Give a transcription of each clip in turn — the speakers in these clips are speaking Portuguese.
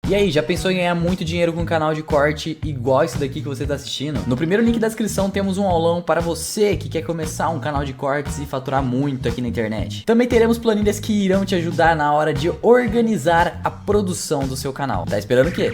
E aí, já pensou em ganhar muito dinheiro com um canal de corte igual esse daqui que você está assistindo? No primeiro link da descrição temos um aulão para você que quer começar um canal de cortes e faturar muito aqui na internet. Também teremos planilhas que irão te ajudar na hora de organizar a produção do seu canal. Tá esperando o quê?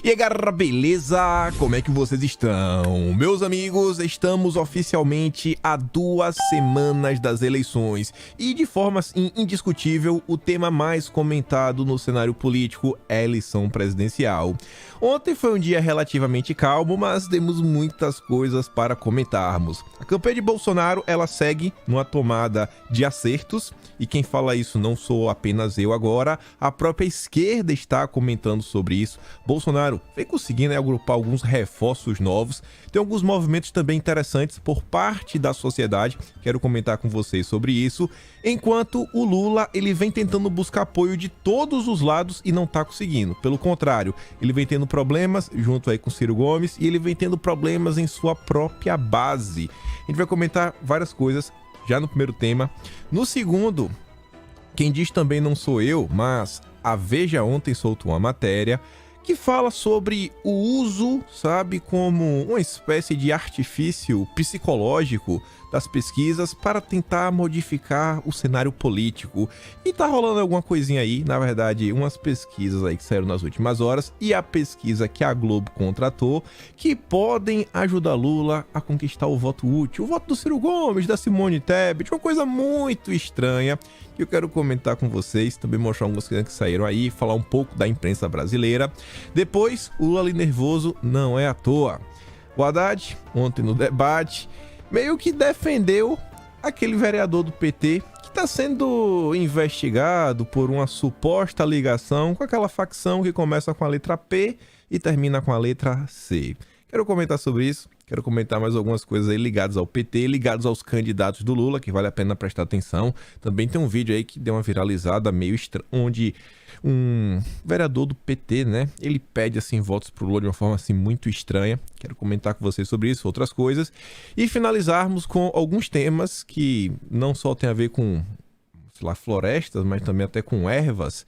E aí galera, beleza? Como é que vocês estão? Meus amigos, estamos oficialmente a 2 semanas das eleições e de forma assim, indiscutível, o tema mais comentado no cenário político é a eleição presidencial. Ontem foi um dia relativamente calmo, mas temos muitas coisas para comentarmos. A campanha de Bolsonaro, ela segue numa tomada de acertos, e quem fala isso não sou apenas eu agora, a própria esquerda está comentando sobre isso. Bolsonaro vem conseguindo agrupar alguns reforços novos, tem alguns movimentos também interessantes por parte da sociedade, quero comentar com vocês sobre isso, enquanto o Lula, ele vem tentando buscar apoio de todos os lados e não está conseguindo. Pelo contrário, ele vem tendo problemas junto aí com Ciro Gomes e ele vem tendo problemas em sua própria base. A gente vai comentar várias coisas já no primeiro tema. No segundo, quem diz também não sou eu, mas a Veja ontem soltou uma matéria que fala sobre o uso, sabe, como uma espécie de artifício psicológico das pesquisas para tentar modificar o cenário político. E tá rolando alguma coisinha aí, na verdade, umas pesquisas aí que saíram nas últimas horas e a pesquisa que a Globo contratou, que podem ajudar Lula a conquistar o voto útil, o voto do Ciro Gomes, da Simone Tebet, uma coisa muito estranha que eu quero comentar com vocês, também mostrar algumas coisas que saíram aí, falar um pouco da imprensa brasileira. Depois, o Lula ali nervoso não é à toa. O Haddad, ontem no debate, meio que defendeu aquele vereador do PT que está sendo investigado por uma suposta ligação com aquela facção que começa com a letra P e termina com a letra C. Quero comentar sobre isso, quero comentar mais algumas coisas aí ligadas ao PT, ligados aos candidatos do Lula, que vale a pena prestar atenção. Também tem um vídeo aí que deu uma viralizada meio estranha, onde um vereador do PT, né, ele pede assim votos pro Lula de uma forma assim muito estranha. Quero comentar com vocês sobre isso, outras coisas. E finalizarmos com alguns temas que não só tem a ver com, sei lá, florestas, mas também até com ervas,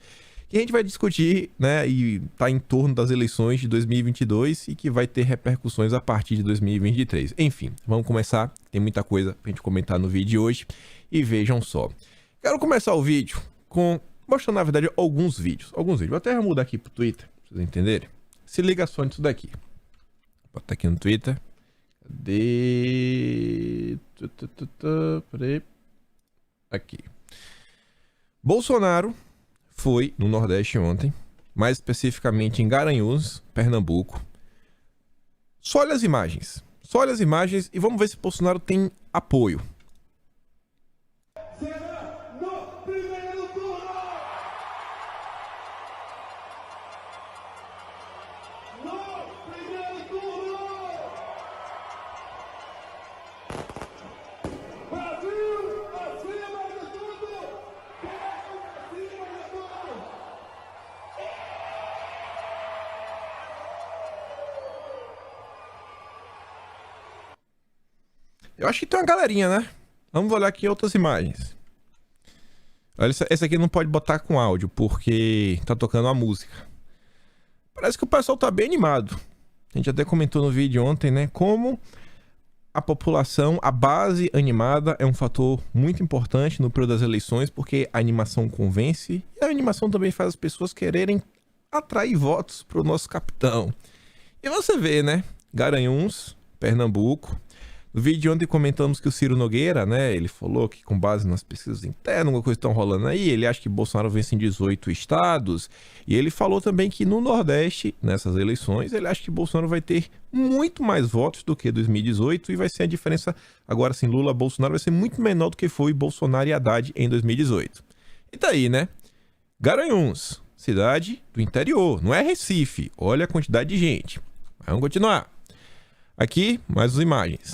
que a gente vai discutir, né, e tá em torno das eleições de 2022 e que vai ter repercussões a partir de 2023. Enfim, vamos começar, tem muita coisa pra gente comentar no vídeo de hoje e vejam só. Quero começar o vídeo mostrando, na verdade, alguns vídeos. Vou até mudar aqui pro Twitter, pra vocês entenderem. Se liga só nisso daqui. Vou botar aqui no Twitter. Cadê? Peraí. Aqui. Bolsonaro foi no Nordeste ontem, mais especificamente em Garanhuns, Pernambuco. Só olha as imagens. E vamos ver se Bolsonaro tem apoio. Será no primeiro turno! No primeiro turno! Brasil, acima de tudo! Acima de tudo! Eu acho que tem uma galerinha, né? Vamos olhar aqui outras imagens. Olha, essa aqui não pode botar com áudio, porque tá tocando a música. Parece que o pessoal tá bem animado. A gente até comentou no vídeo ontem, né? Como a população, a base animada é um fator muito importante no período das eleições, porque a animação convence e a animação também faz as pessoas quererem atrair votos pro nosso capitão. E você vê, né? Garanhuns, Pernambuco. No vídeo de ontem comentamos que o Ciro Nogueira, né, ele falou que com base nas pesquisas internas, alguma coisa estão rolando aí, ele acha que Bolsonaro vence em 18 estados, e ele falou também que no Nordeste, nessas eleições, ele acha que Bolsonaro vai ter muito mais votos do que 2018 e vai ser a diferença, agora sim, Lula-Bolsonaro vai ser muito menor do que foi Bolsonaro e Haddad em 2018. E tá aí, né? Garanhuns, cidade do interior, não é Recife, olha a quantidade de gente. Vamos continuar. Aqui, mais as imagens.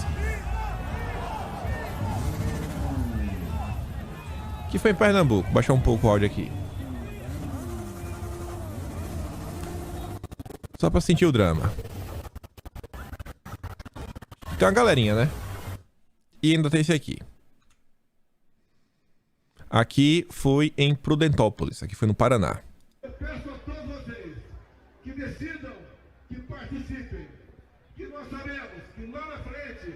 Que foi em Pernambuco. Vou baixar um pouco o áudio aqui. Só pra sentir o drama. Tem uma galerinha, né? E ainda tem esse aqui. Aqui foi em Prudentópolis, aqui foi no Paraná. Eu peço a todos vocês que decidam, que participem, que nós sabemos que lá na frente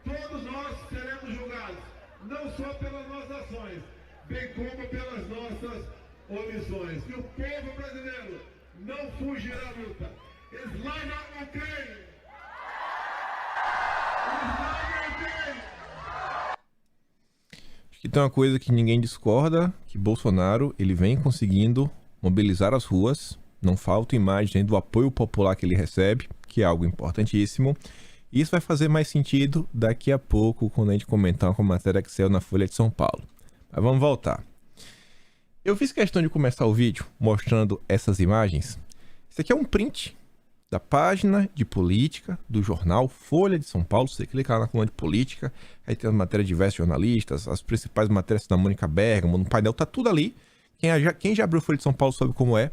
todos nós seremos julgados, não só pelas nossas ações, bem como pelas nossas omissões. Que o povo brasileiro não fugirá à luta. Slava Ukraine! Slava Ukraine! Acho que tem uma coisa que ninguém discorda, que Bolsonaro ele vem conseguindo mobilizar as ruas. Não falta imagem do apoio popular que ele recebe, que é algo importantíssimo. Isso vai fazer mais sentido daqui a pouco, quando a gente comentar com a matéria que saiu na Folha de São Paulo. Mas vamos voltar. Eu fiz questão de começar o vídeo mostrando essas imagens. Isso aqui é um print da página de política do jornal Folha de São Paulo. Você clicar na coluna de política, aí tem as matérias de diversos jornalistas, as principais matérias da Mônica Bergamo, no painel, tá tudo ali. Quem já abriu Folha de São Paulo sabe como é.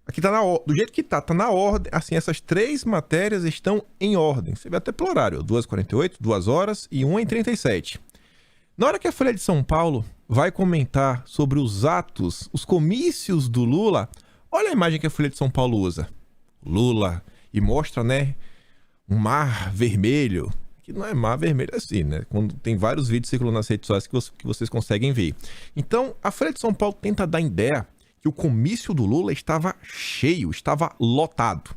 Aqui tá do jeito que tá na ordem, assim, essas três matérias estão em ordem. Você vê até pelo horário, 2h48, 2 horas e 1h37. Na hora que a Folha de São Paulo vai comentar sobre os atos, os comícios do Lula, olha a imagem que a Folha de São Paulo usa. Lula, e mostra, né, um mar vermelho, que não é mar vermelho assim, né, quando tem vários vídeos circulando nas redes sociais que vocês conseguem ver. Então, a Folha de São Paulo tenta dar ideia que o comício do Lula estava cheio, estava lotado.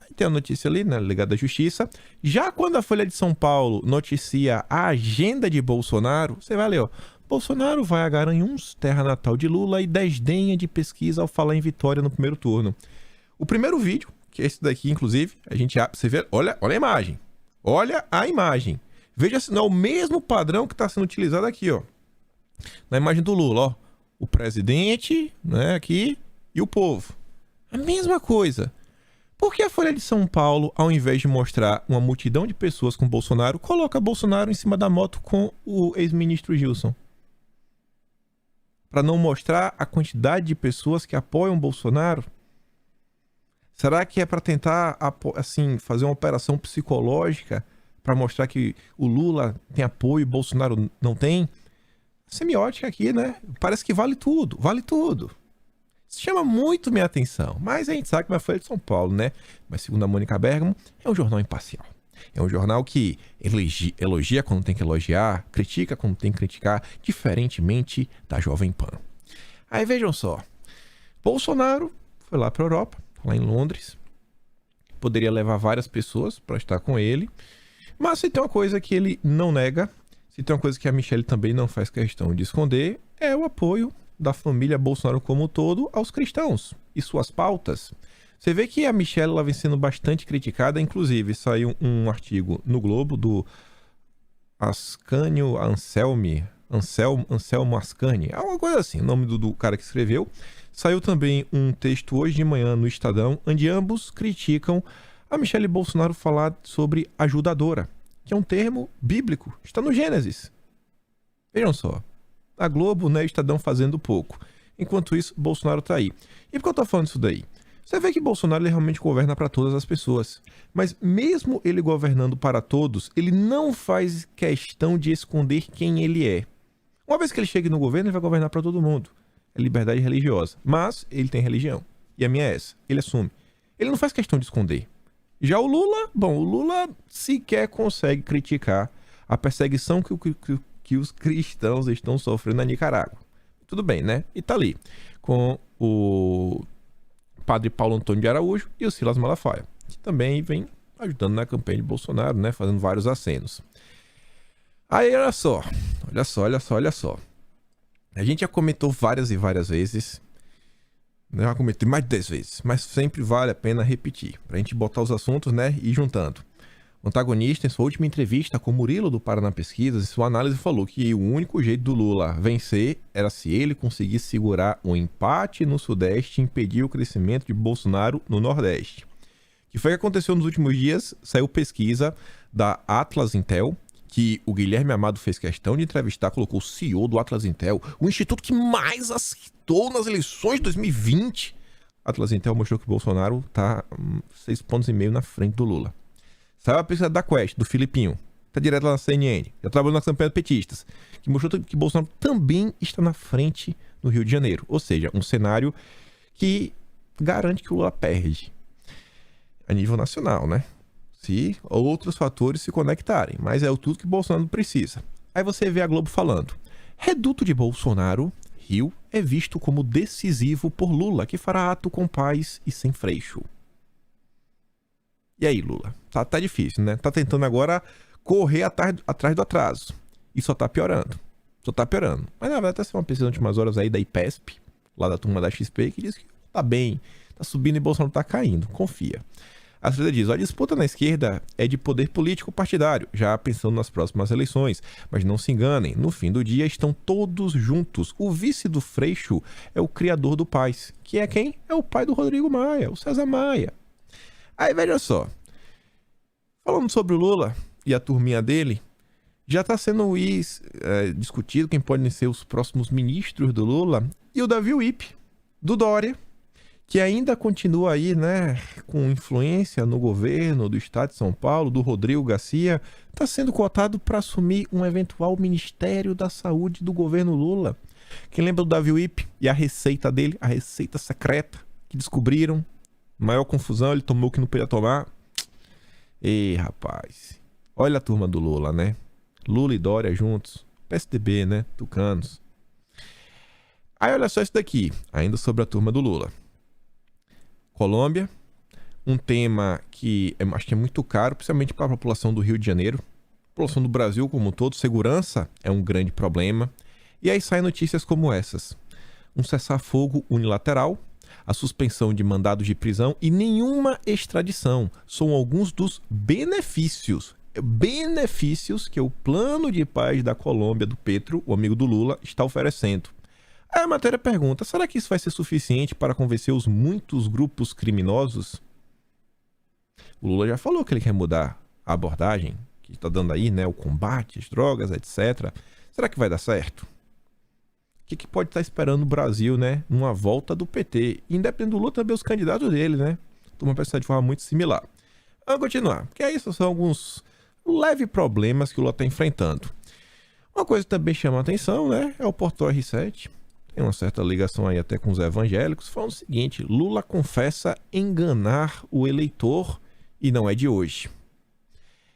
Aí tem a notícia ali, né, ligada à justiça. Já quando a Folha de São Paulo noticia a agenda de Bolsonaro, você vai ler, ó, Bolsonaro vai a Garanhuns, terra natal de Lula, e desdenha de pesquisa ao falar em vitória no primeiro turno. O primeiro vídeo, que é esse daqui, inclusive, a gente abre, você vê, olha a imagem. Olha a imagem. Veja se não é o mesmo padrão que está sendo utilizado aqui, ó. Na imagem do Lula, ó. O presidente, né, aqui, e o povo. A mesma coisa. Por que a Folha de São Paulo, ao invés de mostrar uma multidão de pessoas com Bolsonaro, coloca Bolsonaro em cima da moto com o ex-ministro Gilson? Para não mostrar a quantidade de pessoas que apoiam Bolsonaro? Será que é para tentar, assim, fazer uma operação psicológica para mostrar que o Lula tem apoio e Bolsonaro não tem? Semiótica aqui, né? Parece que vale tudo, vale tudo. Isso chama muito minha atenção, mas a gente sabe que é a Folha de São Paulo, né? Mas segundo a Mônica Bergamo, é um jornal imparcial. É um jornal que elogia quando tem que elogiar, critica quando tem que criticar, diferentemente da Jovem Pan. Aí vejam só, Bolsonaro foi lá para a Europa, lá em Londres, poderia levar várias pessoas para estar com ele, mas se tem uma coisa que ele não nega, se tem uma coisa que a Michelle também não faz questão de esconder, é o apoio da família Bolsonaro como um todo aos cristãos e suas pautas. Você vê que a Michelle ela vem sendo bastante criticada, inclusive saiu um artigo no Globo do Ascânio Anselmo Ascani, alguma coisa assim, o nome do cara que escreveu. Saiu também um texto hoje de manhã no Estadão, onde ambos criticam a Michelle Bolsonaro falar sobre ajudadora, que é um termo bíblico, está no Gênesis. Vejam só, a Globo, né, Estadão fazendo pouco. Enquanto isso, Bolsonaro tá aí. E por que eu tô falando isso daí? Você vê que Bolsonaro ele realmente governa para todas as pessoas. Mas mesmo ele governando para todos, ele não faz questão de esconder quem ele é. Uma vez que ele chegue no governo, ele vai governar para todo mundo. É liberdade religiosa. Mas ele tem religião. E a minha é essa. Ele assume. Ele não faz questão de esconder. Já o Lula sequer consegue criticar a perseguição que os cristãos estão sofrendo na Nicarágua. Tudo bem, né? E tá ali com o padre Paulo Antônio de Araújo e o Silas Malafaia, que também vem ajudando na campanha de Bolsonaro, né? Fazendo vários acenos. Aí, olha só. A gente já comentou várias e várias vezes. Eu já comentei mais de 10 vezes, mas sempre vale a pena repetir, pra gente botar os assuntos, né, e ir juntando. O antagonista, em sua última entrevista com Murilo do Paraná Pesquisas, em sua análise falou que o único jeito do Lula vencer era se ele conseguisse segurar um empate no Sudeste e impedir o crescimento de Bolsonaro no Nordeste. O que foi que aconteceu nos últimos dias? Saiu pesquisa da Atlas Intel, que o Guilherme Amado fez questão de entrevistar, colocou o CEO do Atlas Intel, o instituto que mais acertou nas eleições de 2020. Atlas Intel mostrou que o Bolsonaro está 6,5 pontos na frente do Lula. Saiu a pesquisa da Quest, do Filipinho, tá direto lá na CNN, já trabalhou nas campanhas petistas, que mostrou que Bolsonaro também está na frente no Rio de Janeiro. Ou seja, um cenário que garante que o Lula perde a nível nacional, né? Se outros fatores se conectarem. Mas é o tudo que Bolsonaro precisa. Aí você vê a Globo falando: reduto de Bolsonaro, Rio, é visto como decisivo por Lula, que fará ato com paz e sem freixo. E aí, Lula? Tá difícil, né? Tá tentando agora correr atrás do atraso. E só tá piorando. Mas na verdade tá sendo uma pesquisa nas últimas horas aí da IPESP, lá da turma da XP, que diz que tá bem, tá subindo e Bolsonaro tá caindo. Confia. A esquerda diz: a disputa na esquerda é de poder político partidário, já pensando nas próximas eleições. Mas não se enganem, no fim do dia estão todos juntos. O vice do Freixo é o criador do Paz, que é quem? É o pai do Rodrigo Maia, o César Maia. Aí veja só, falando sobre o Lula e a turminha dele, já está sendo discutido quem podem ser os próximos ministros do Lula, e o Davi Wip, do Dória, que ainda continua aí, né, com influência no governo do estado de São Paulo, do Rodrigo Garcia, está sendo cotado para assumir um eventual Ministério da Saúde do governo Lula. Quem lembra do Davi Wip e a receita dele, a receita secreta que descobriram? Maior confusão, ele tomou o que não podia tomar. Ei, rapaz. Olha a turma do Lula, né? Lula e Dória juntos. PSDB, né? Tucanos. Aí olha só isso daqui. Ainda sobre a turma do Lula. Colômbia. Um tema que acho que é muito caro, principalmente para a população do Rio de Janeiro. A população do Brasil como um todo. Segurança é um grande problema. E aí saem notícias como essas. Um cessar-fogo unilateral, a suspensão de mandados de prisão e nenhuma extradição. São alguns dos benefícios que o plano de paz da Colômbia, do Petro, o amigo do Lula, está oferecendo. Aí a matéria pergunta: será que isso vai ser suficiente para convencer os muitos grupos criminosos? O Lula já falou que ele quer mudar a abordagem que está dando aí, né? O combate às drogas, etc. Será que vai dar certo? O que pode estar esperando o Brasil, né? Numa volta do PT. Independente do Lula, também os candidatos dele, né? Turma pensar de forma muito similar. Vamos continuar, porque aí são alguns leves problemas que o Lula está enfrentando. Uma coisa que também chama a atenção, né? É o Portal R7. Tem uma certa ligação aí até com os evangélicos. Falando o seguinte: Lula confessa enganar o eleitor e não é de hoje.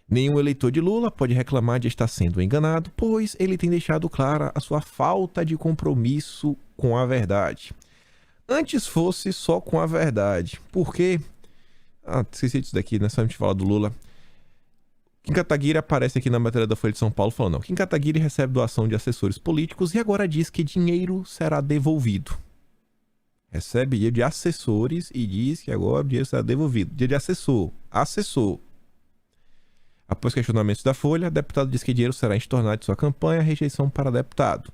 Nenhum eleitor de Lula pode reclamar de estar sendo enganado, pois ele tem deixado clara a sua falta de compromisso com a verdade. Antes fosse só com a verdade. Por quê? Esqueci disso daqui, né? Só a gente falar do Lula. Kim Kataguiri aparece aqui na matéria da Folha de São Paulo falando: Kim Kataguiri recebe doação de assessores políticos e agora diz que dinheiro será devolvido. Recebe dinheiro de assessores e diz que agora o dinheiro será devolvido. Dinheiro de assessor. Após questionamentos da Folha, deputado diz que dinheiro será estornado de sua campanha, rejeição para deputado.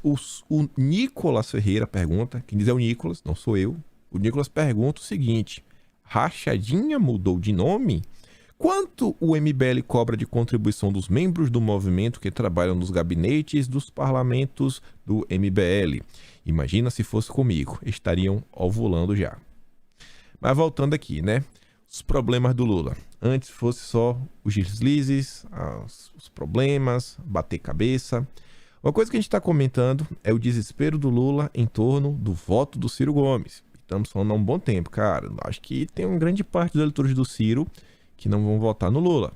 O Nicolas Ferreira pergunta, quem diz é o Nicolas, não sou eu. O Nicolas pergunta o seguinte: rachadinha mudou de nome? Quanto o MBL cobra de contribuição dos membros do movimento que trabalham nos gabinetes dos parlamentos do MBL? Imagina se fosse comigo, estariam ovulando já. Mas voltando aqui, né? Os problemas do Lula. Antes fosse só os deslizes, os problemas, bater cabeça. Uma coisa que a gente está comentando é o desespero do Lula em torno do voto do Ciro Gomes. Estamos falando há um bom tempo, cara. Acho que tem uma grande parte dos eleitores do Ciro que não vão votar no Lula.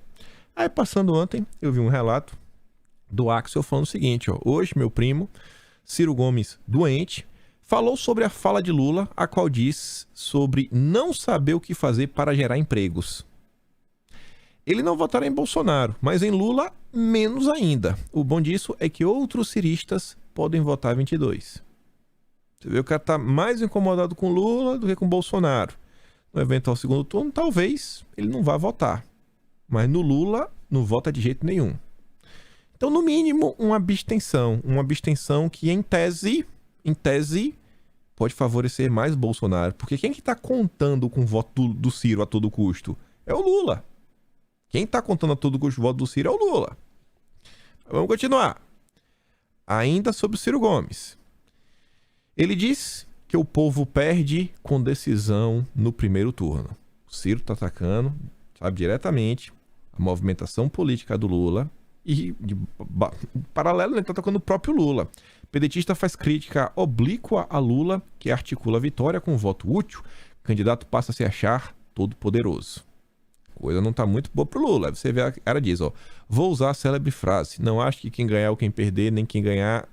Aí passando ontem, eu vi um relato do Axel falando o seguinte: hoje meu primo, Ciro Gomes, doente, falou sobre a fala de Lula, a qual diz sobre não saber o que fazer para gerar empregos. Ele não votará em Bolsonaro, mas em Lula, menos ainda. O bom disso é que outros ciristas podem votar 22. Você vê, o cara tá mais incomodado com Lula do que com Bolsonaro. No eventual segundo turno, talvez ele não vá votar. Mas no Lula, não vota de jeito nenhum. Então, no mínimo, uma abstenção. Uma abstenção que, em tese, pode favorecer mais Bolsonaro. Porque quem que tá contando com o voto do Ciro a todo custo? É o Lula. Quem tá contando a todo custo o voto do Ciro é o Lula. Vamos continuar. Ainda sobre o Ciro Gomes. Ele diz que o povo perde com decisão no primeiro turno. O Ciro tá atacando, sabe, diretamente a movimentação política do Lula e, paralelo, ele está atacando o próprio Lula. Pedetista faz crítica oblíqua a Lula, que articula a vitória com voto útil. Candidato passa a se achar todo poderoso. Coisa não tá muito boa pro Lula. Aí você vê, a cara diz, ó, vou usar a célebre frase, não acho que quem ganhar ou quem perder, nem ganhar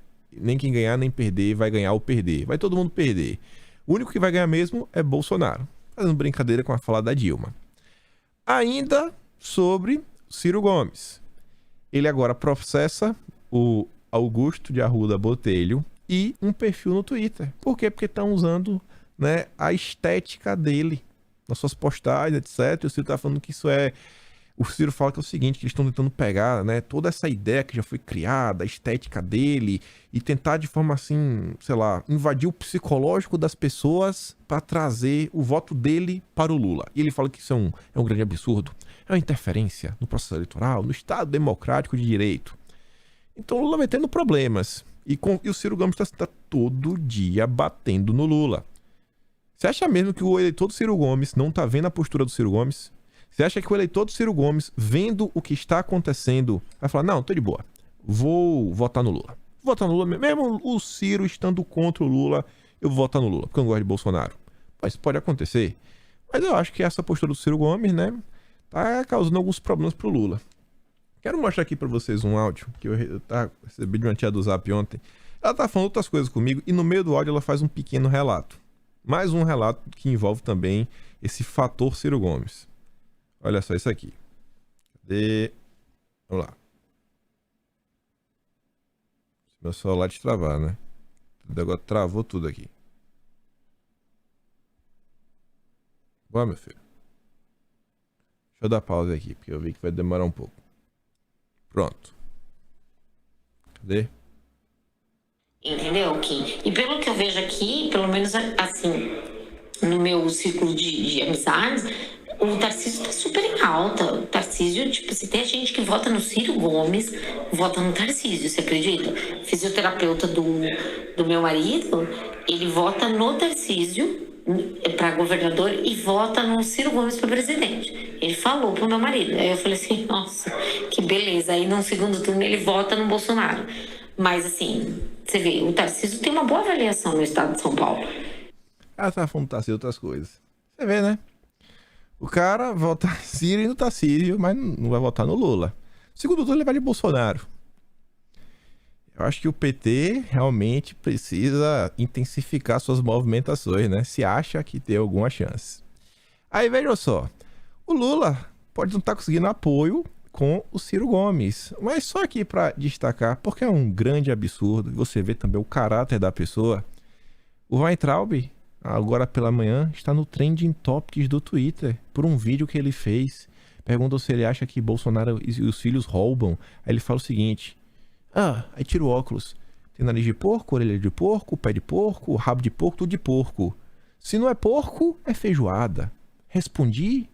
nem perder vai ganhar ou perder. Vai todo mundo perder. O único que vai ganhar mesmo é Bolsonaro. Fazendo brincadeira com a fala da Dilma. Ainda sobre Ciro Gomes. Ele agora processa o Augusto de Arruda Botelho e um perfil no Twitter. Por quê? Porque estão usando, né, a estética dele nas suas postagens, etc. E o Ciro tá falando que isso é... O Ciro fala que é o seguinte, que eles estão tentando pegar, né, toda essa ideia que já foi criada, a estética dele, e tentar de forma assim, sei lá, invadir o psicológico das pessoas para trazer o voto dele para o Lula. E ele fala que isso é um grande absurdo. É uma interferência no processo eleitoral, no Estado democrático de direito. Então o Lula vai tendo problemas. E o Ciro Gomes está todo dia batendo no Lula. Você acha mesmo que o eleitor do Ciro Gomes não tá vendo a postura do Ciro Gomes? Você acha que o eleitor do Ciro Gomes, vendo o que está acontecendo, vai falar, não, tô de boa, vou votar no Lula. Vou votar no Lula, mesmo o Ciro estando contra o Lula, eu vou votar no Lula, porque eu não gosto de Bolsonaro. Mas pode acontecer. Mas eu acho que essa postura do Ciro Gomes, né, tá causando alguns problemas pro Lula. Quero mostrar aqui pra vocês um áudio que eu recebi de uma tia do Zap ontem. Ela tá falando outras coisas comigo e no meio do áudio ela faz um pequeno relato. Mais um relato que envolve também esse fator Ciro Gomes. Olha só isso aqui. Cadê? Vamos lá. Meu celular destravar, né? Agora travou tudo aqui. Boa, meu filho. Deixa eu dar pausa aqui, porque eu vi que vai demorar um pouco. Pronto. Cadê? Entendeu, Kim? E pelo que eu vejo aqui, pelo menos assim, no meu círculo de amizades, o Tarcísio tá super em alta. O Tarcísio, tipo, se tem gente que vota no Ciro Gomes, vota no Tarcísio, você acredita? O fisioterapeuta do meu marido, ele vota no Tarcísio para governador e vota no Ciro Gomes para presidente. Ele falou pro meu marido. Aí eu falei assim, nossa, que beleza. Aí no segundo turno ele vota no Bolsonaro. Mas assim, você vê, o Tarcísio tem uma boa avaliação no estado de São Paulo. Ah, tá falando do Tarcísio outras coisas. Você vê, né? O cara vota Ciro e no Tarcísio, mas não vai votar no Lula. Segundo turno ele vai de Bolsonaro. Eu acho que o PT realmente precisa intensificar suas movimentações, né? Se acha que tem alguma chance. Aí, veja só. O Lula pode não estar conseguindo apoio com o Ciro Gomes. Mas só aqui para destacar, porque é um grande absurdo, você vê também o caráter da pessoa. O Weintraub, agora pela manhã, está no Trending Topics do Twitter, por um vídeo que ele fez. Perguntam se ele acha que Bolsonaro e os filhos roubam. Aí ele fala o seguinte... aí tira o óculos. Tem nariz de porco, orelha de porco, pé de porco, rabo de porco, tudo de porco. Se não é porco, é feijoada. Respondi.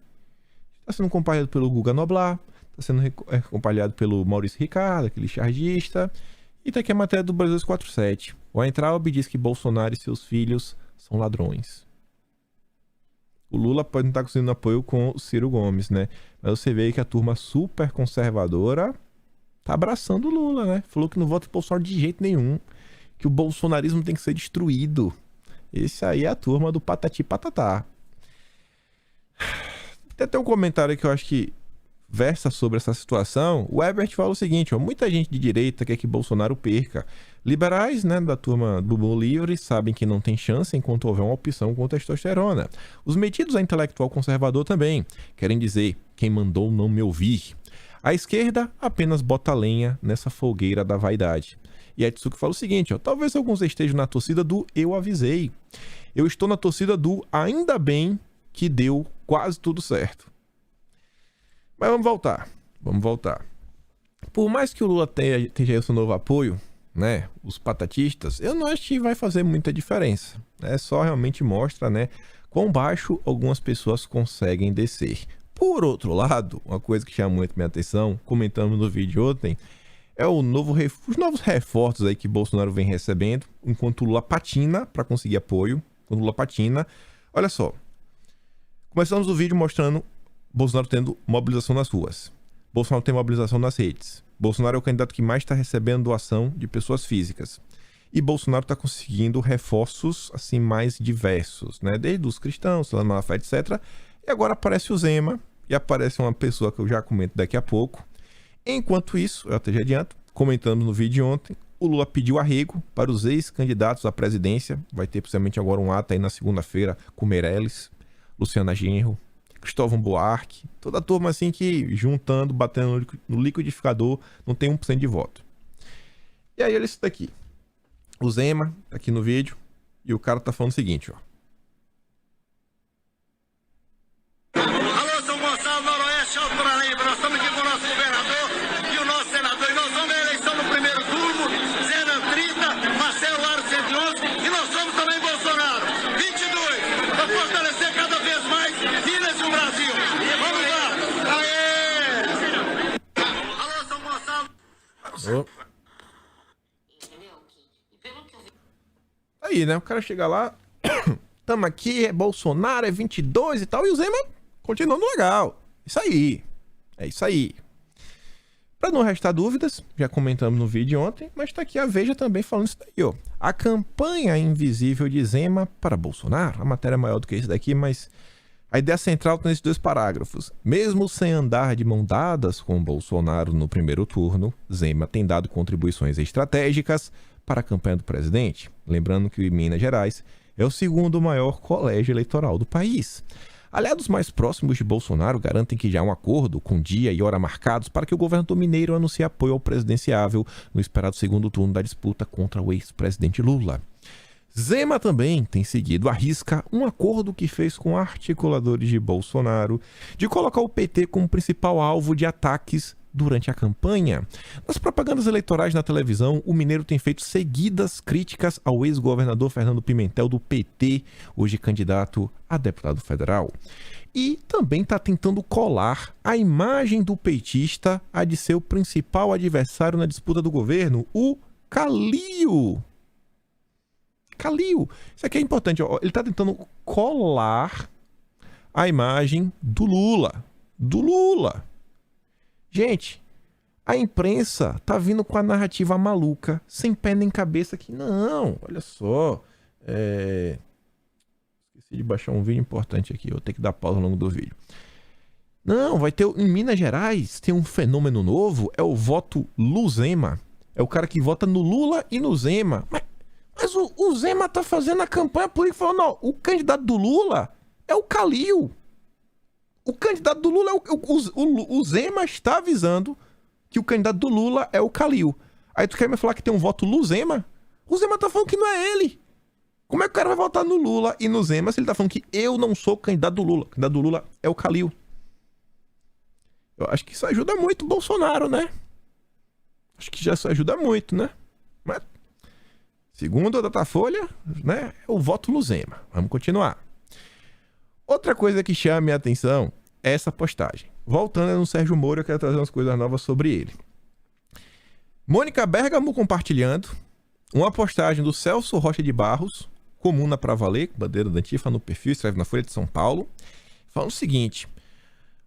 Está sendo acompanhado pelo Guga Noblar. Está sendo acompanhado pelo Maurício Ricardo, aquele chargista. E tá aqui a matéria do Brasil 247. O Weintraub diz que Bolsonaro e seus filhos são ladrões. O Lula pode não estar conseguindo apoio com o Ciro Gomes, né? Mas você vê que a turma super conservadora tá abraçando o Lula, né? Falou que não vota em Bolsonaro de jeito nenhum. Que o bolsonarismo tem que ser destruído. Esse aí é a turma do patati patatá. Tem até um comentário que eu acho que versa sobre essa situação. O Ebert fala o seguinte, ó, muita gente de direita quer que Bolsonaro perca. Liberais, né, da turma do Bumbum Livre, sabem que não tem chance enquanto houver uma opção com testosterona. Os metidos a intelectual conservador também. Querem dizer, quem mandou não me ouvir. A esquerda apenas bota lenha nessa fogueira da vaidade. E a Tsuki fala o seguinte, ó, talvez alguns estejam na torcida do eu avisei. Eu estou na torcida do ainda bem que deu quase tudo certo. Mas vamos voltar. Por mais que o Lula tenha esse novo apoio, né, os patatistas, eu não acho que vai fazer muita diferença. É só realmente mostra, né, quão baixo algumas pessoas conseguem descer. Por outro lado, uma coisa que chama muito minha atenção, comentamos no vídeo ontem, é os novos reforços aí que Bolsonaro vem recebendo, enquanto o Lula patina para conseguir apoio. Quando o Lula patina, olha só. Começamos o vídeo mostrando Bolsonaro tendo mobilização nas ruas. Bolsonaro tem mobilização nas redes. Bolsonaro é o candidato que mais está recebendo doação de pessoas físicas. E Bolsonaro está conseguindo reforços assim mais diversos, né? Desde os cristãos, Solano Malafaia, etc. E agora aparece o Zema e aparece uma pessoa que eu já comento daqui a pouco. Enquanto isso, eu até já adianto, comentamos no vídeo de ontem, o Lula pediu arrego para os ex-candidatos à presidência. Vai ter possivelmente agora um ato aí na segunda-feira com Meirelles, Luciana Genro, Cristóvão Buarque, toda a turma assim que juntando, batendo no liquidificador, não tem 1% de voto. E aí olha isso daqui. O Zema, aqui no vídeo, e o cara tá falando o seguinte, ó. Alô, São Gonçalo, Noroeste, Alto Paranaíba, nós estamos aqui com o nosso governador e o nosso senador. E nós vamos à eleição no primeiro turno, Zena 30, Marcelo Aro 111 e nós somos também Bolsonaro 22, para fortalecer cada vez mais Minas e o Brasil. Vamos lá! Aê! Alô, São Gonçalo. Oh. Aí, né? O cara chega lá, tamo aqui, é Bolsonaro, é 22 e tal, e o Zema continuando legal. Isso aí. É isso aí. Pra não restar dúvidas, já comentamos no vídeo ontem, mas tá aqui a Veja também falando isso daí, ó. A campanha invisível de Zema para Bolsonaro. A matéria é maior do que isso daqui, mas a ideia central tá nesses 2 parágrafos. Mesmo sem andar de mão dadas com Bolsonaro no primeiro turno, Zema tem dado contribuições estratégicas para a campanha do presidente. Lembrando que Minas Gerais é o 2º maior colégio eleitoral do país. Aliados mais próximos de Bolsonaro garantem que já há um acordo com dia e hora marcados para que o governador mineiro anuncie apoio ao presidenciável no esperado segundo turno da disputa contra o ex-presidente Lula. Zema também tem seguido à risca um acordo que fez com articuladores de Bolsonaro de colocar o PT como principal alvo de ataques durante a campanha. Nas propagandas eleitorais na televisão, o mineiro tem feito seguidas críticas ao ex-governador Fernando Pimentel do PT, hoje candidato a deputado federal. E também está tentando colar a imagem do petista a de seu principal adversário na disputa do governo, o Calil. Calil. Isso aqui é importante, ó. Ele está tentando colar a imagem do Lula. Do Lula. Gente, a imprensa tá vindo com a narrativa maluca, sem pé nem cabeça que não, olha só. Esqueci de baixar um vídeo importante aqui, eu vou ter que dar pausa ao longo do vídeo. Não, vai ter em Minas Gerais, tem um fenômeno novo, é o voto Luzema. É o cara que vota no Lula e no Zema. Mas o Zema tá fazendo a campanha política falando, não, o candidato do Lula é o Calil. O candidato do Lula, o Zema está avisando que o candidato do Lula é o Calil. Aí tu quer me falar que tem um voto Luzema? O Zema tá falando que não é ele. Como é que o cara vai votar no Lula e no Zema se ele tá falando que eu não sou o candidato do Lula? O candidato do Lula é o Calil. Eu acho que isso ajuda muito o Bolsonaro, né? Acho que já isso ajuda muito, né? Mas, segundo a Datafolha, né, é o voto Luzema. Vamos continuar. Outra coisa que chama a minha atenção é essa postagem. Voltando no Sérgio Moro, eu quero trazer umas coisas novas sobre ele. Mônica Bergamo compartilhando uma postagem do Celso Rocha de Barros, Comuna pra Valer, bandeira da Antifa no perfil, escreve na Folha de São Paulo, falando o seguinte: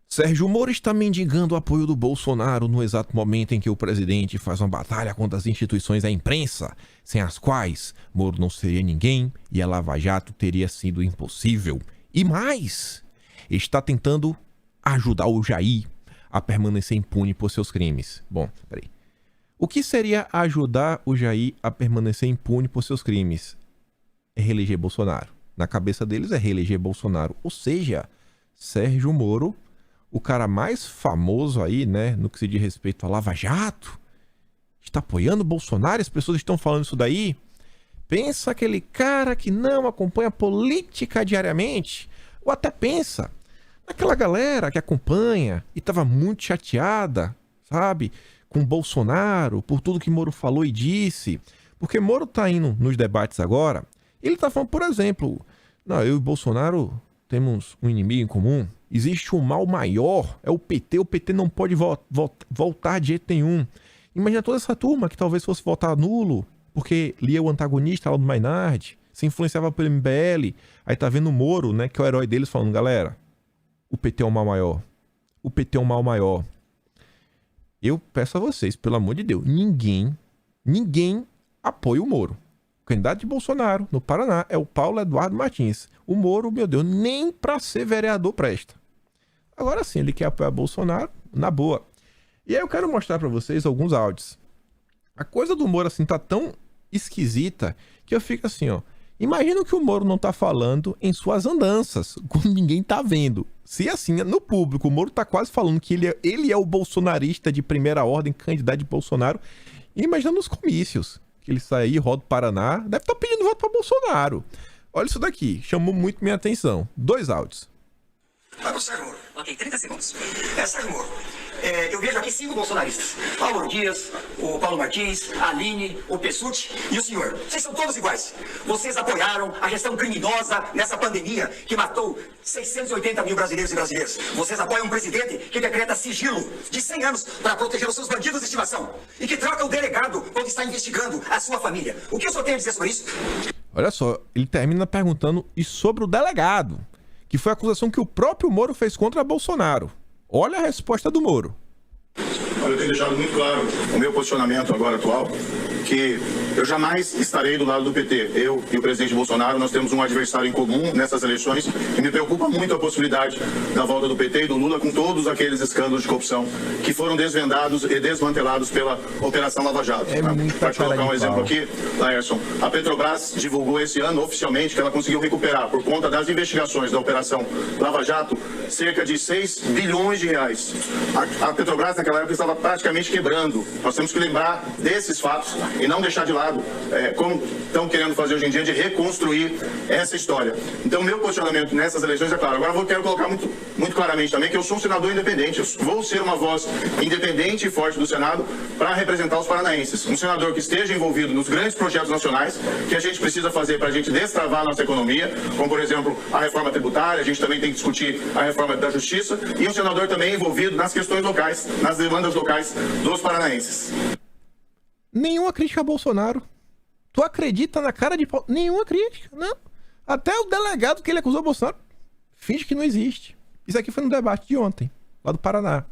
Sérgio Moro está mendigando o apoio do Bolsonaro no exato momento em que o presidente faz uma batalha contra as instituições da imprensa, sem as quais Moro não seria ninguém e a Lava Jato teria sido impossível. E mais, está tentando ajudar o Jair a permanecer impune por seus crimes. Bom, peraí. O que seria ajudar o Jair a permanecer impune por seus crimes? É reeleger Bolsonaro. Na cabeça deles é reeleger Bolsonaro. Ou seja, Sérgio Moro, o cara mais famoso aí, né, no que se diz respeito a Lava Jato, está apoiando Bolsonaro, as pessoas estão falando isso daí. Pensa aquele cara que não acompanha política diariamente, ou até pensa naquela galera que acompanha e estava muito chateada, sabe, com Bolsonaro, por tudo que Moro falou e disse. Porque Moro tá indo nos debates agora, ele tá falando, por exemplo, não, eu e Bolsonaro temos um inimigo em comum, existe um mal maior, é o PT não pode voltar de jeito nenhum. Imagina toda essa turma que talvez fosse votar nulo, porque lia o antagonista lá do Maynard, se influenciava pelo MBL, aí tá vendo o Moro, né, que é o herói deles, falando, galera, o PT é um mal maior. O PT é um mal maior. Eu peço a vocês, pelo amor de Deus, ninguém apoia o Moro. O candidato de Bolsonaro no Paraná é o Paulo Eduardo Martins. O Moro, meu Deus, nem pra ser vereador presta. Agora sim, ele quer apoiar Bolsonaro, na boa. E aí eu quero mostrar pra vocês alguns áudios. A coisa do Moro, assim, tá tão esquisita que eu fico assim, ó. Imagina o que o Moro não tá falando em suas andanças, quando ninguém tá vendo. Se assim, no público, o Moro tá quase falando que ele é o bolsonarista de primeira ordem, candidato de Bolsonaro. E imagina nos comícios, que ele sai aí, roda o Paraná, deve estar pedindo voto pra Bolsonaro. Olha isso daqui, chamou muito minha atenção. 2 áudios. Vai pro Sérgio Moro. Ok, 30 segundos. Sérgio Moro, eu vejo aqui 5 bolsonaristas. Álvaro Dias, o Paulo Martins, a Aline, o Pessutti e o senhor. Vocês são todos iguais. Vocês apoiaram a gestão criminosa nessa pandemia que matou 680 mil brasileiros e brasileiras. Vocês apoiam um presidente que decreta sigilo de 100 anos para proteger os seus bandidos de estimação e que troca o delegado quando está investigando a sua família. O que o senhor tem a dizer sobre isso? Olha só, ele termina perguntando e sobre o delegado, que foi a acusação que o próprio Moro fez contra Bolsonaro. Olha a resposta do Moro. Olha, eu tenho deixado muito claro o meu posicionamento agora atual, que eu jamais estarei do lado do PT. Eu e o presidente Bolsonaro, nós temos um adversário em comum nessas eleições e me preocupa muito a possibilidade da volta do PT e do Lula com todos aqueles escândalos de corrupção que foram desvendados e desmantelados pela Operação Lava Jato. Para te colocar um exemplo aqui, Laércio, a Petrobras divulgou esse ano oficialmente que ela conseguiu recuperar, por conta das investigações da Operação Lava Jato, cerca de 6 bilhões de reais. A Petrobras naquela época estava praticamente quebrando. Nós temos que lembrar desses fatos e não deixar de lado, como estão querendo fazer hoje em dia, de reconstruir essa história. Então, meu posicionamento nessas eleições é claro. Agora, eu quero colocar muito claramente também que eu sou um senador independente. Eu vou ser uma voz independente e forte do Senado para representar os paranaenses. Um senador que esteja envolvido nos grandes projetos nacionais que a gente precisa fazer para a gente destravar a nossa economia, como, por exemplo, a reforma tributária. A gente também tem que discutir a reforma da justiça. E um senador também envolvido nas questões locais, nas demandas locais dos paranaenses. Nenhuma crítica a Bolsonaro. Tu acredita na cara de pau? Nenhuma crítica, não. Até o delegado que ele acusou Bolsonaro finge que não existe. Isso aqui foi no debate de ontem, lá do Paraná.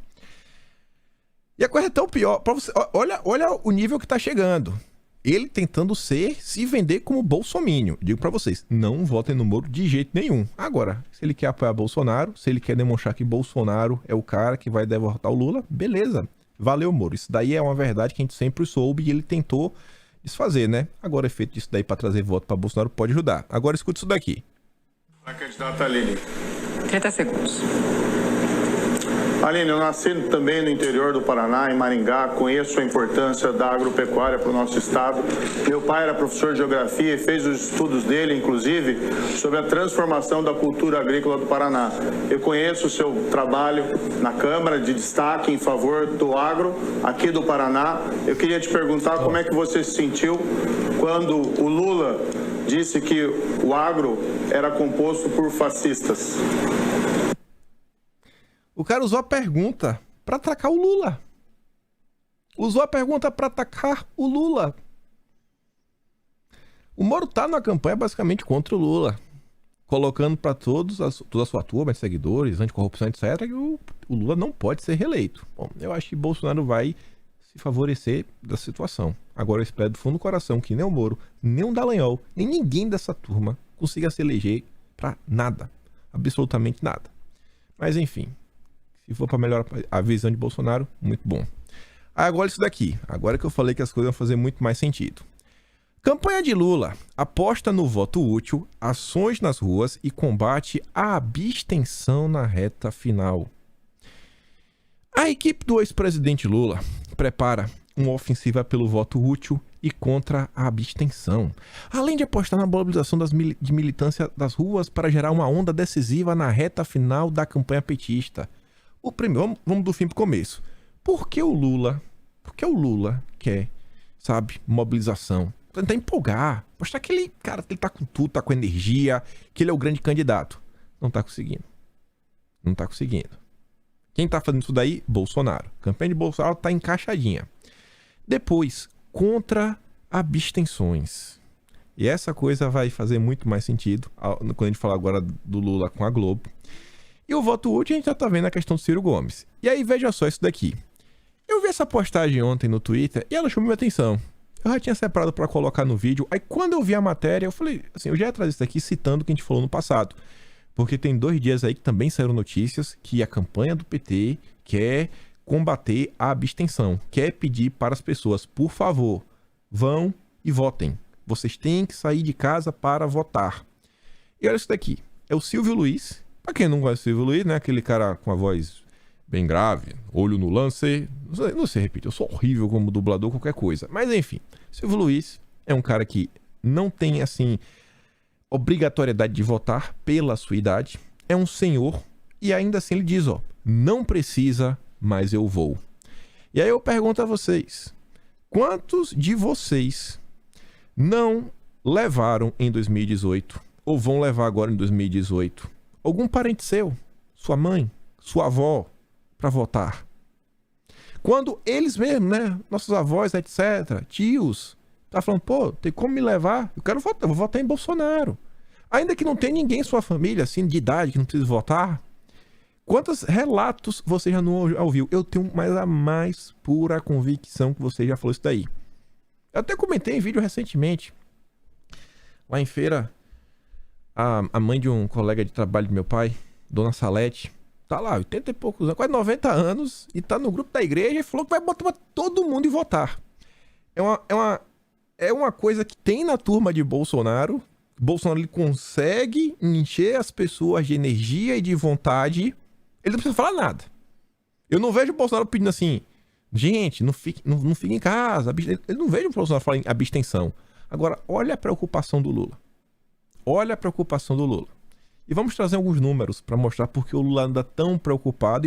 E a coisa é tão pior. Pra você, olha o nível que tá chegando. Ele tentando se vender como bolsomínio. Digo pra vocês, não votem no Moro de jeito nenhum. Agora, se ele quer apoiar Bolsonaro, se ele quer demonstrar que Bolsonaro é o cara que vai derrotar o Lula, beleza. Valeu, Moro. Isso daí é uma verdade que a gente sempre soube e ele tentou desfazer, né? Agora, o efeito disso daí pra trazer voto pra Bolsonaro pode ajudar. Agora, escuta isso daqui. A candidata Aline. 30 segundos. Aline, eu nasci também no interior do Paraná, em Maringá, conheço a importância da agropecuária para o nosso estado. Meu pai era professor de geografia e fez os estudos dele, inclusive, sobre a transformação da cultura agrícola do Paraná. Eu conheço o seu trabalho na Câmara de destaque em favor do agro aqui do Paraná. Eu queria te perguntar como é que você se sentiu quando o Lula disse que o agro era composto por fascistas. O cara usou a pergunta pra atacar o Lula. Usou a pergunta pra atacar o Lula. O Moro tá na campanha basicamente contra o Lula. Colocando pra toda a sua turma, seguidores, anticorrupção, etc., que o Lula não pode ser reeleito. Bom, eu acho que Bolsonaro vai se favorecer da situação. Agora eu espero do fundo do coração que nem o Moro, nem o Dallagnol, nem ninguém dessa turma consiga se eleger pra nada. Absolutamente nada. Mas enfim. Se for para melhorar a visão de Bolsonaro, muito bom. Agora isso daqui. Agora que eu falei que as coisas vão fazer muito mais sentido. Campanha de Lula aposta no voto útil, ações nas ruas e combate à abstenção na reta final. A equipe do ex-presidente Lula prepara uma ofensiva pelo voto útil e contra a abstenção, além de apostar na mobilização de militância das ruas para gerar uma onda decisiva na reta final da campanha petista. O primeiro, vamos do fim pro começo. Por que o Lula quer, sabe, mobilização? Tentar empolgar, mostrar que ele, cara, ele tá com tudo, tá com energia, que ele é o grande candidato. Não tá conseguindo. Não tá conseguindo. Quem tá fazendo isso daí? Bolsonaro. A campanha de Bolsonaro tá encaixadinha. Depois, contra abstenções. E essa coisa vai fazer muito mais sentido quando a gente falar agora do Lula com a Globo. E o voto útil a gente já tá vendo a questão do Ciro Gomes. E aí veja só isso daqui. Eu vi essa postagem ontem no Twitter e ela chamou minha atenção. Eu já tinha separado pra colocar no vídeo. Aí quando eu vi a matéria, eu falei, assim, eu já ia trazer isso aqui citando o que a gente falou no passado. Porque tem 2 dias aí que também saíram notícias que a campanha do PT quer combater a abstenção. Quer pedir para as pessoas, por favor, vão e votem. Vocês têm que sair de casa para votar. E olha isso daqui. É o Silvio Luiz. Pra quem não conhece o Silvio Luiz, né? Aquele cara com a voz bem grave, olho no lance. Não sei repetir, eu sou horrível como dublador, qualquer coisa. Mas enfim, Silvio Luiz é um cara que não tem, assim, obrigatoriedade de votar pela sua idade. É um senhor e ainda assim ele diz, ó, não precisa, mas eu vou. E aí eu pergunto a vocês, quantos de vocês não levaram em 2018 ou vão levar agora em 2018 algum parente seu, sua mãe, sua avó, para votar? Quando eles mesmos, né, nossos avós, etc., tios, tá falando, pô, tem como me levar? Eu quero votar, eu vou votar em Bolsonaro. Ainda que não tenha ninguém em sua família, assim, de idade, que não precisa votar. Quantos relatos você já não ouviu? Eu tenho a mais pura convicção que você já falou isso daí. Eu até comentei em vídeo recentemente. Lá em feira, a mãe de um colega de trabalho do meu pai, Dona Salete, tá lá, 80 e poucos anos, quase 90 anos, e tá no grupo da igreja e falou que vai botar todo mundo e votar. É uma coisa que tem na turma de Bolsonaro. Bolsonaro, ele consegue encher as pessoas de energia e de vontade. Ele não precisa falar nada. Eu não vejo o Bolsonaro pedindo assim, gente, não fique em casa. Eu não vejo o Bolsonaro falando em abstenção. Agora, olha a preocupação do Lula. Olha a preocupação do Lula. E vamos trazer alguns números para mostrar porque o Lula anda tão preocupado